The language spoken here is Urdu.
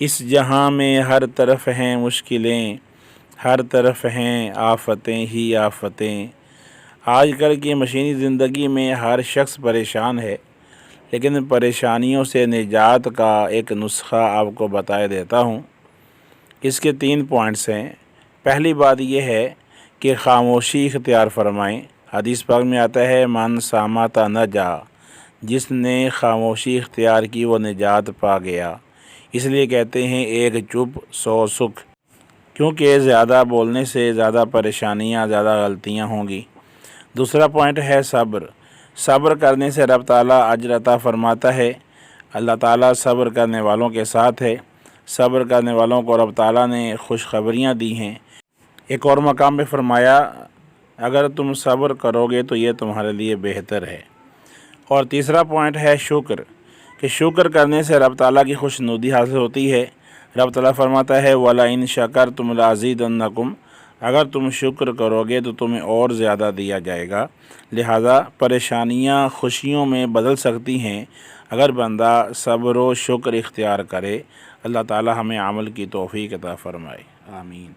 اس جہاں میں ہر طرف ہیں مشکلیں، ہر طرف ہیں آفتیں ہی آفتیں۔ آج کل کی مشینی زندگی میں ہر شخص پریشان ہے، لیکن پریشانیوں سے نجات کا ایک نسخہ آپ کو بتا دیتا ہوں۔ اس کے 3 پوائنٹس ہیں۔ پہلی بات یہ ہے کہ خاموشی اختیار فرمائیں۔ حدیث پاک میں آتا ہے من صامت نجا، جس نے خاموشی اختیار کی وہ نجات پا گیا۔ اس لیے کہتے ہیں ایک چپ 100 سکھ، کیونکہ زیادہ بولنے سے زیادہ پریشانیاں، زیادہ غلطیاں ہوں گی۔ دوسرا پوائنٹ ہے صبر۔ صبر کرنے سے رب تعالیٰ اجر عطا فرماتا ہے۔ اللہ تعالیٰ صبر کرنے والوں کے ساتھ ہے۔ صبر کرنے والوں کو رب تعالیٰ نے خوشخبریاں دی ہیں۔ ایک اور مقام پہ فرمایا اگر تم صبر کرو گے تو یہ تمہارے لیے بہتر ہے۔ اور تیسرا پوائنٹ ہے شکر، کہ شکر کرنے سے رب تعالیٰ کی خوشنودی حاصل ہوتی ہے۔ رب تعالیٰ فرماتا ہے وَلَئِن شَكَرْتُمْ لَأَزِيدَنَّكُمْ، اگر تم شکر کرو گے تو تمہیں اور زیادہ دیا جائے گا۔ لہذا پریشانیاں خوشیوں میں بدل سکتی ہیں اگر بندہ صبر و شکر اختیار کرے۔ اللہ تعالیٰ ہمیں عمل کی توفیق عطا فرمائے، آمین۔